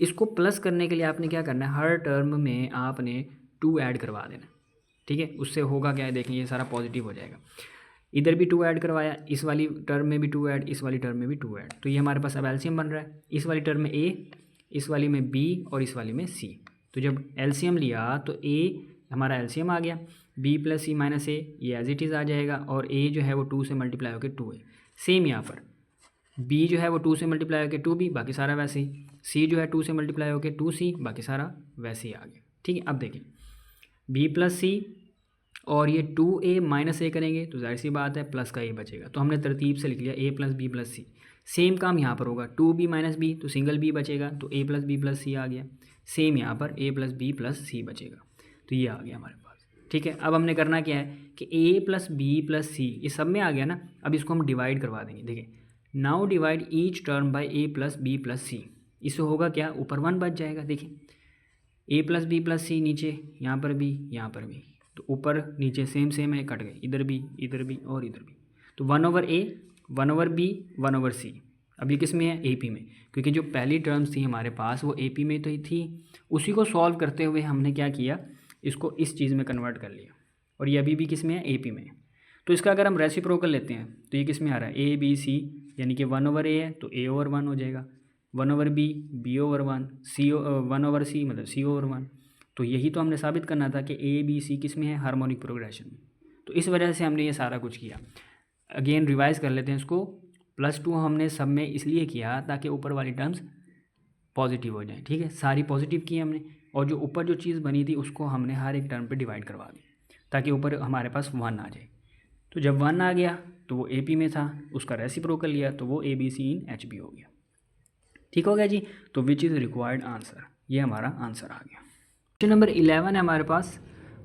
इसको प्लस करने के लिए आपने क्या करना है, हर टर्म में आपने 2 ऐड करवा देना। ठीक है, उससे होगा क्या है, देखें ये सारा पॉजिटिव हो जाएगा। इधर भी 2 ऐड करवाया, इस वाली टर्म में भी 2 ऐड, इस वाली टर्म में भी 2 ऐड, तो ये हमारे पास अब एलसीएम बन रहा है। इस वाली टर्म में ए, इस वाली में बी और इस वाली में सी। तो जब एलसीएम लिया तो ए हमारा एलसीएम आ गया, बी प्लस सी माइनस ए ये एज इट इज़ आ जाएगा, और ए जो है वो 2 से मल्टीप्लाई होकर 2 है। सेम यहाँ पर बी जो है वो 2 से मल्टीप्लाई होकर 2b, बाकी सारा वैसे ही। सी जो है 2 से मल्टीप्लाई होकर 2c, बाकी सारा वैसे ही आ गया। ठीक है, अब देखें b प्लस सी और ये 2a माइनस ए करेंगे तो जाहिर सी बात है प्लस का ए बचेगा, तो हमने तरतीब से लिख लिया a plus B plus c. Same काम यहाँ पर होगा, 2b माइनस बी तो सिंगल b बचेगा, तो a plus B plus c आ गया। सेम यहाँ पर a plus B plus c बचेगा, तो ये आ गया हमारे पास। ठीक है, अब हमने करना क्या है कि a प्लस बी प्लस सी ये सब में आ गया ना, अब इसको हम डिवाइड करवा देंगे। देखिए, now divide each term by a plus B plus C. इससे होगा क्या, ऊपर 1 बच जाएगा। देखिए a plus B plus C नीचे, यहाँ पर भी यहाँ पर भी, तो ऊपर नीचे सेम है, कट गए, इधर भी और इधर भी। तो 1 over a, 1 over b, 1 over c। अब ये किस में है, AP में, क्योंकि जो पहली टर्म्स थी हमारे पास वो AP में तो ही थी। उसी को सॉल्व करते हुए हमने क्या किया, इसको इस चीज़ में कन्वर्ट कर लिया, और ये अभी भी किस में है, AP में है। तो इसका अगर हम रेसिप्रोकल लेते हैं तो ये किस में आ रहा है, A B C, यानी कि 1 ओवर A है तो A ओवर 1 हो जाएगा, 1 over B, B over 1, 1 over C मतलब C ओवर 1। तो यही तो हमने साबित करना था कि A B C किस में है, हार्मोनिक प्रोग्रेशन में। तो इस वजह से हमने ये सारा कुछ किया। अगेन रिवाइज कर लेते हैं इसको, +2 हमने सब में इसलिए किया ताकि ऊपर वाली टर्म्स पॉजिटिव हो जाए। ठीक है, सारी पॉजिटिव की हमने, और जो ऊपर जो चीज़ बनी थी उसको हमने हर एक टर्म पे डिवाइड करवा दी ताकि ऊपर हमारे पास 1 आ जाए। तो जब 1 आ गया तो वो AP में था, उसका रेसिप्रोकल लिया तो वो ABC इन HB हो गया। ठीक हो गया जी, तो विच इज़ रिक्वायर्ड आंसर, ये हमारा आंसर आ गया। क्वेश्चन नंबर 11 है हमारे पास,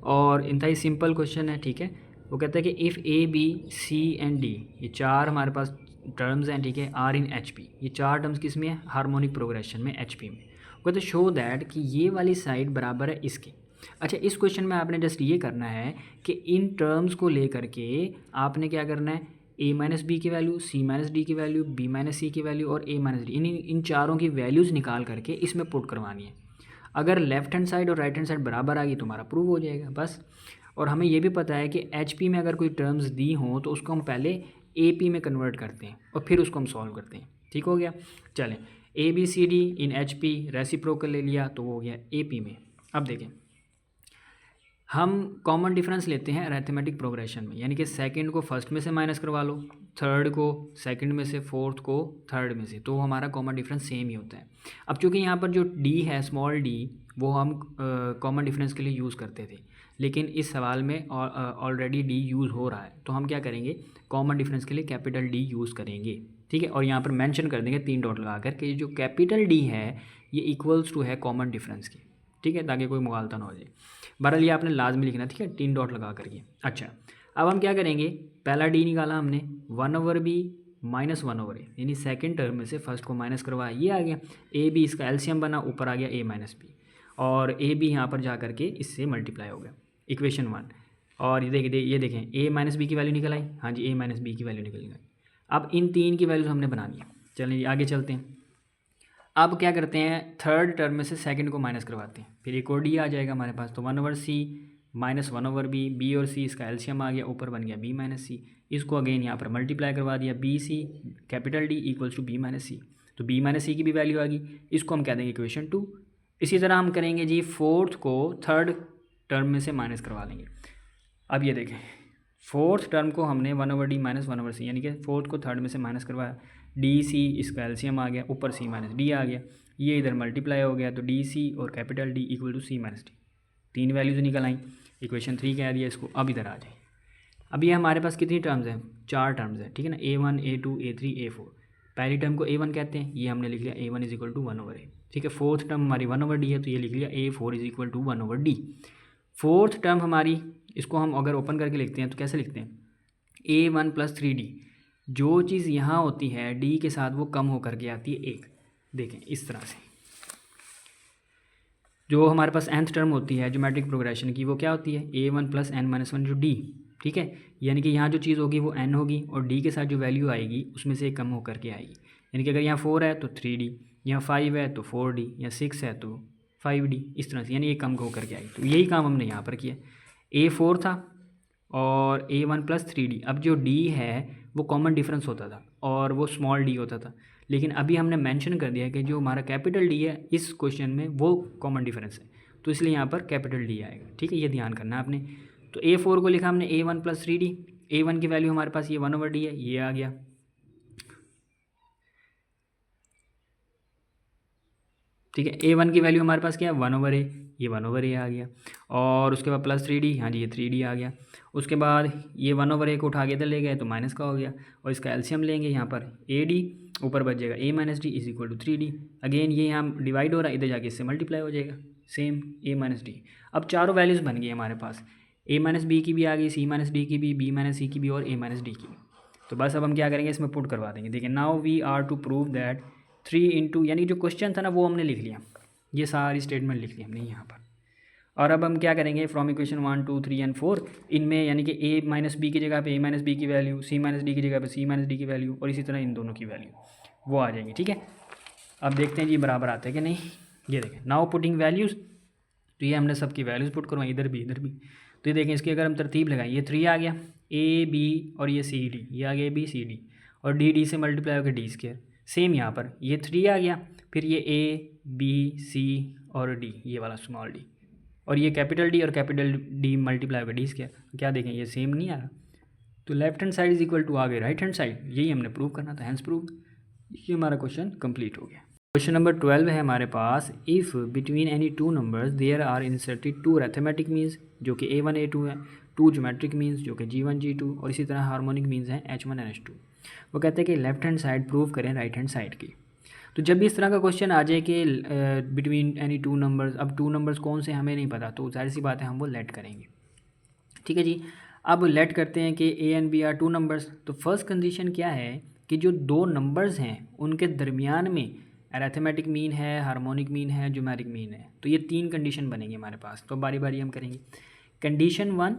और इंतहाई सिंपल क्वेश्चन है। ठीक है, वो कहता है कि if A B C and D, ये 4 हमारे पास टर्म्स हैं, ठीक है, आर इन HP, ये 4 टर्म्स किस में है, हार्मोनिक प्रोग्रेशन में, HP में। वो कहते शो दैट कि ये वाली साइड बराबर है इसके। अच्छा, इस क्वेश्चन में आपने जस्ट ये करना है कि इन टर्म्स को लेकर के आपने क्या करना है, a माइनस बी की वैल्यू, c माइनस डी की वैल्यू, b माइनस सी की वैल्यू और a माइनस डी, इन चारों की वैल्यूज़ निकाल करके इसमें पुट करवानी है। अगर लेफ्ट हैंड साइड और राइट हैंड साइड बराबर आ गई तो हमारा प्रूव हो जाएगा बस। और हमें ये भी पता है कि HP में अगर कोई टर्म्स दी हों तो उसको हम पहले AP में कन्वर्ट करते हैं और फिर उसको हम सॉल्व करते हैं। ठीक हो गया, चलें, ABCD इन HP रेसिप्रोकल ले लिया तो वो हो गया AP में। अब देखें, हम कॉमन डिफरेंस लेते हैं अरिथमेटिक प्रोग्रेशन में, यानी कि सेकंड को फर्स्ट में से माइनस करवा लो, थर्ड को सेकंड में से, फोर्थ को थर्ड में से, तो हमारा कॉमन डिफरेंस सेम ही होता है। अब चूंकि यहाँ पर जो D है, स्मॉल d, वो हम कॉमन डिफरेंस के लिए यूज़ करते थे, लेकिन इस सवाल में ऑलरेडी D यूज़ हो रहा है, तो हम क्या करेंगे, कॉमन डिफरेंस के लिए कैपिटल D यूज़ करेंगे। ठीक है, और यहाँ पर मेंशन कर देंगे 3 डॉट लगा कर कि जो कैपिटल D है ये इक्वल्स टू है कॉमन डिफरेंस के। ठीक है, ताकि कोई मुगालता ना हो जाए। बहरहाल ये आपने लाजमी लिखना, ठीक है, 3 डॉट लगा करके। अच्छा, अब हम क्या करेंगे, पहला D निकाला हमने, 1 over B minus 1 over A, यानी सेकंड टर्म में से फर्स्ट को माइनस करवाया, ये आ गया। AB इसका एलसीएम बना, ऊपर आ गया A माइनस बी, और AB यहाँ पर जा करके इससे मल्टीप्लाई हो गया, इक्वेशन 1। और ये देखें A माइनस बी की वैल्यू निकल आई, हाँ जी, A माइनस बी की वैल्यू निकल गई। अब इन 3 की वैल्यूज हमने बनानी है। चलिए आगे चलते हैं। अब क्या करते हैं, थर्ड टर्म में से सेकंड को माइनस करवाते हैं, फिर एक और D आ जाएगा हमारे पास, तो 1 over C minus 1 over B, B और C इसका एलसीएम आ गया, ऊपर बन गया B माइनस C। इसको अगेन यहाँ पर मल्टीप्लाई करवा दिया, BC capital D equals to B minus C, तो B माइनस C की भी वैल्यू आ गई, इसको हम कह देंगे इक्वेशन 2। इसी तरह हम करेंगे जी, फोर्थ को थर्ड टर्म में से माइनस करवा लेंगे। अब ये देखें, फोर्थ टर्म को हमने 1/d माइनस 1/c, यानी कि फोर्थ को थर्ड में से माइनस करवाया, डी सी इसका एलसीएम आ गया, ऊपर सी माइनस डी आ गया, ये इधर मल्टीप्लाई हो गया, तो डी सी और capital d equal to c minus d, तीन वैल्यूज निकल आई। इक्वेशन 3 कह दिया इसको। अब इधर आ जाए, अब ये हमारे पास कितनी टर्म्स हैं, 4 टर्म्स हैं, ठीक है ना, A1 A2 A3 A4। पहली टर्म को A1 कहते हैं, ये हमने लिख लिया A1 is equal to 1/a, ठीक है। फोर्थ टर्म हमारी 1/d है, तो ये लिख लिया A4 is equal to 1/d। Fourth term हमारी, इसको हम अगर ओपन करके लिखते हैं तो कैसे लिखते हैं, A1 प्लस 3d, जो चीज़ यहाँ होती है d के साथ वो कम होकर के आती है 1। देखें इस तरह से, जो हमारे पास nth टर्म होती है ज्योमेट्रिक प्रोग्रेशन की, वो क्या होती है A1 प्लस n माइनस 1 जो d, ठीक है। यानी कि यहाँ जो चीज़ होगी वो n होगी और d के साथ जो वैल्यू आएगी उसमें से एक कम होकर के आएगी। यानी कि अगर यहाँ 4 है तो 3d, यहाँ 5 है तो 4d, या 6 है तो 5d, इस तरह से, यानी एक कम होकर के आएगी। तो यही काम हमने यहाँ पर किया। A4 था और A1 प्लस 3d। अब जो d है वो कॉमन डिफरेंस होता था और वो स्मॉल d होता था, लेकिन अभी हमने मेंशन कर दिया कि जो हमारा कैपिटल D है इस क्वेश्चन में वो कॉमन डिफरेंस है, तो इसलिए यहाँ पर कैपिटल D आएगा, ठीक है। ये ध्यान करना है आपने। तो A4 को लिखा हमने A1 प्लस 3d, A1 की वैल्यू हमारे पास ये 1/d है, ये आ गया, ठीक है। A1 की वैल्यू हमारे पास क्या है 1/a, ये 1/a आ गया, और उसके बाद प्लस 3d, हाँ जी ये 3d आ गया। उसके बाद ये 1/a को उठा के इधर ले गए तो माइनस का हो गया, और इसका एलसीएम लेंगे यहाँ पर AD, ऊपर बच जाएगा A minus d is equal to 3d। Again ये यहाँ डिवाइड हो रहा है, इधर जाके इससे मल्टीप्लाई हो जाएगा, सेम A माइनस डी। अब चारों वैल्यूज़ बन गई हमारे पास, A माइनस बी की भी आ गई, C माइनस डी की भी, B माइनस सी की भी, और A माइनस डी की भी। तो बस अब हम क्या करेंगे, इसमें पुट करवा देंगे। देखिए now we are to prove that 3 into, यानी जो क्वेश्चन था ना वो हमने लिख लिया, ये सारी स्टेटमेंट लिख ली हमने यहाँ पर। और अब हम क्या करेंगे, फ्रॉम इक्वेशन 1 2 3 एंड 4, इनमें यानी कि A माइनस बी की जगह पे A माइनस बी की वैल्यू, C माइनस डी की जगह पे C माइनस डी की वैल्यू, और इसी तरह इन दोनों की वैल्यू वो आ जाएंगी, ठीक है। अब देखते हैं जी बराबर आते हैं कि नहीं। ये देखें नाउ पुटिंग वैल्यूज़, तो ये हमने सबकी वैल्यूज़ पुट करवाई, इधर भी इधर भी। तो ये देखें इसकी अगर हम तरतीब लगाएं, ये 3 आ गया, A B और ये C D, ये आ गया B C D, और D से मल्टीप्लाई होकर D स्क्वायर। सेम यहाँ पर ये 3 आ गया, फिर ये A B C और D, ये वाला स्मॉल d, और ये कैपिटल D और कैपिटल D मल्टीप्लाई होकर D स्क्वायर। क्या देखें ये सेम नहीं आ रहा, तो left hand side is equal to आ गए राइट हैंड साइड, यही हमने प्रूव करना था, हैंस प्रूव। ये हमारा क्वेश्चन कंप्लीट हो गया। क्वेश्चन नंबर 12 है हमारे पास, if between any two numbers there are inserted 2 arithmetic means जो कि A1 A2 है, 2 ज्योमेट्रिक मीन्स जो कि G1 G2, और इसी तरह हार्मोनिक मीन्स हैं H1 एंड H2। वो कहते हैं कि लेफ्ट हैंड साइड प्रूव करें राइट हैंड साइड की। तो जब भी इस तरह का क्वेश्चन आ जाए कि बिटवीन एनी टू नंबर्स, अब टू नंबर्स कौन से हमें नहीं पता, तो जाहिर सी बात है हम वो लेट करेंगे, ठीक है जी। अब लेट करते हैं कि A and B are 2 numbers. तो फर्स्ट कंडीशन क्या है कि जो 2 नंबर्स हैं उनके दरमियान में अरिथमेटिक मीन है, हार्मोनिक मीन है, ज्योमेट्रिक मीन है। तो ये 3 कंडीशन बनेंगे हमारे पास, तो बारी बारी हम करेंगे। कंडीशन 1,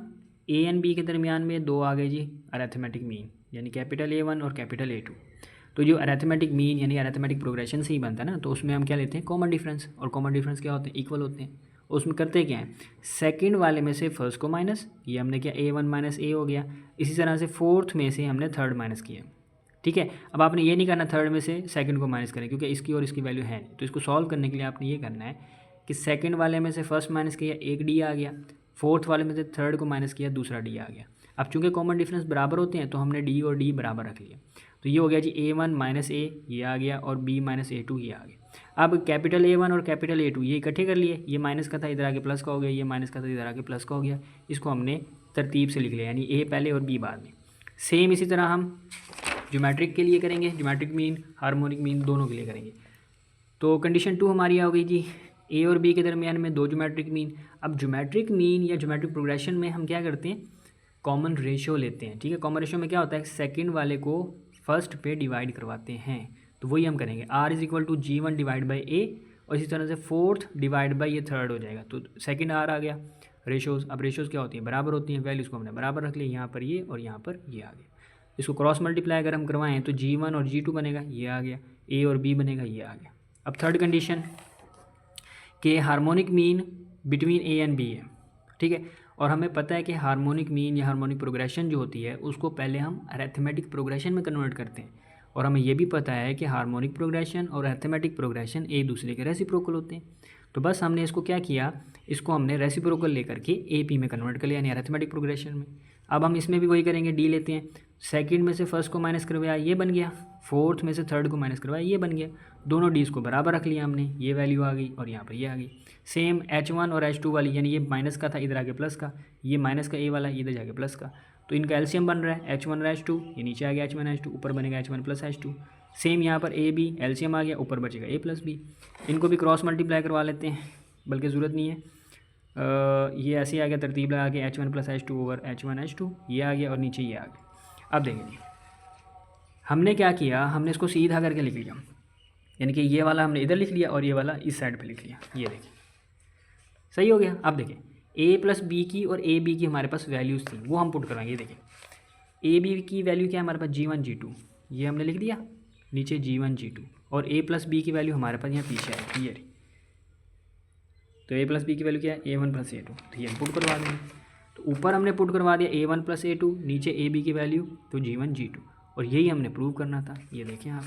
A एंड B के दरमियान में 2 आ गए जी अरिथमेटिक मीन, यानी कैपिटल A1 और कैपिटल A2। तो जो अरिथमेटिक मीन यानी अरिथमेटिक प्रोग्रेशन से ही बनता है ना, तो उसमें हम क्या लेते हैं कॉमन डिफरेंस, और कॉमन डिफरेंस क्या होते हैं, इक्वल होते हैं। उसमें करते क्या है, सेकंड वाले में से फर्स्ट को माइनस, ये हमने किया A1 माइनस A हो गया। इसी तरह से फोर्थ में से हमने थर्ड माइनस किया, ठीक है। अब आपने ये नहीं करना थर्ड में से सेकंड को माइनस करें, क्योंकि इसकी और इसकी वैल्यू है नहीं। तो इसको सॉल्व करने के लिए आपने ये करना है कि सेकंड वाले में से फर्स्ट माइनस किया, एक डी आ गया, फोर्थ वाले में से थर्ड को माइनस किया, दूसरा डी आ गया। अब चूंकि कॉमन डिफरेंस बराबर होते हैं तो हमने डी और डी बराबर रख लिया। तो ये हो गया जी A1 माइनस A, ये आ गया, और B माइनस A2 ये आ गया। अब कैपिटल A1 और कैपिटल A2 ये इकट्ठे कर लिए, ये माइनस का था इधर आके प्लस का हो गया, ये माइनस का था इधर आके प्लस का हो गया। इसको हमने तरतीब से लिख लिया, यानी A पहले और B बाद में। सेम इसी तरह हम ज्योमेट्रिक के लिए करेंगे, ज्योमेट्रिक मीन हार्मोनिक मीन दोनों के लिए करेंगे। तो कंडीशन 2 हमारी आ गई जी, A और B के दरमियान में 2 ज्योमेट्रिक मीन। अब ज्योमेट्रिक मीन या ज्योमेट्रिक प्रोग्रेशन में हम क्या करते हैं, कॉमन रेशियो लेते हैं, ठीक है। कॉमन रेशियो में क्या होता है, सेकंड वाले को फर्स्ट पे डिवाइड करवाते हैं, तो वही हम करेंगे। R is equal to G1 divide by A, और इसी तरह से फोर्थ डिवाइड बाई ये थर्ड हो जाएगा, तो सेकंड R आ गया। रेशियोज़, अब रेशियोज़ क्या होती हैं, बराबर होती हैं, वैल्यूज़ को हमने बराबर रख लिया, यहाँ पर ये और यहाँ पर ये आ गया। इसको क्रॉस मल्टीप्लाई अगर हम करवाएं तो G1 और G2 बनेगा, ये आ गया, A और B बनेगा, ये आ गया। अब थर्ड कंडीशन के harmonic mean between A and B है, ठीक है। और हमें पता है कि हार्मोनिक मीन या हार्मोनिक प्रोग्रेशन जो होती है उसको पहले हम अरिथमेटिक प्रोग्रेशन में कन्वर्ट करते हैं, और हमें ये भी पता है कि हार्मोनिक प्रोग्रेशन और अरिथमेटिक प्रोग्रेशन एक दूसरे के रेसिप्रोकल होते हैं। तो बस हमने इसको क्या किया, इसको हमने रेसिप्रोकल लेकर के AP में कन्वर्ट कर लिया, यानी अरिथमेटिक प्रोग्रेशन में। अब हम इसमें भी वही करेंगे, डी लेते हैं, सेकंड में से फर्स्ट को माइनस करवाया ये बन गया, फोर्थ में से थर्ड को माइनस करवाया ये बन गया, दोनों डीज को बराबर रख लिया हमने, ये वैल्यू आ गई और यहाँ पर ये आ गई। सेम H1 और H2 वाली, यानी ये माइनस का था इधर आके प्लस का, ये माइनस का ए वाला इधर जाके प्लस का, तो इनका एलसीएम बन रहा है H1 और H2, ये नीचे आ गया H1 H2, ऊपर बनेगा H1 प्लस H2। सेम यहाँ पर ए बी एलसीएम आ गया, ऊपर बचेगा ए प्लस बी। इनको भी क्रॉस मल्टीप्लाई करवा लेते हैं, बल्कि ज़रूरत नहीं है, ये ऐसे ही आ गया तरतीब लगा के H1 plus H2 over H1 H2, ये आ गया और नीचे ये आ गया। अब देखेंगे हमने क्या किया, हमने इसको सीधा करके लिख लिया, यानी कि ये वाला हमने इधर लिख लिया और ये वाला इस साइड पे लिख लिया, ये देखिए सही हो गया। अब देखें ए प्लस बी की और ए बी की हमारे पास वैल्यूज़ थी, वो हम पुट करवाएंगे। देखें ए बी की वैल्यू क्या है हमारे पास, G1 G2, ये हमने लिख दिया नीचे G1 G2, और ए प्लस बी की वैल्यू हमारे पास यहाँ पीछे है, ये रही। तो ए प्लस बी की वैल्यू क्या है, A1 प्लस A2, तो ये हम पुट करवा देंगे। तो ऊपर हमने पुट करवा दिया A1 प्लस A2, नीचे ए बी की वैल्यू तो G1 G2, और यही हमने प्रूव करना था। ये देखें आप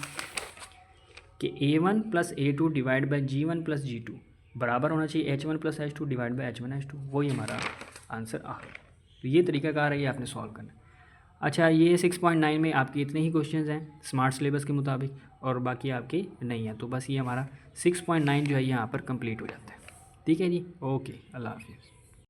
कि A1 plus A2 divide by G1 plus G2 बराबर होना चाहिए H1 plus H2 divide by H1 H2, वही हमारा आंसर आ गया। तो ये तरीकाकार है, ये आपने सॉल्व करना है। अच्छा, ये 6.9 में आपके इतने ही क्वेश्चंस हैं स्मार्ट सिलेबस के मुताबिक, और बाकी आपके नहीं हैं। तो बस ये हमारा 6.9 जो है यहाँ पर कंप्लीट हो जाता है। ठीक है जी, ओके, अल्लाह हाफिज़।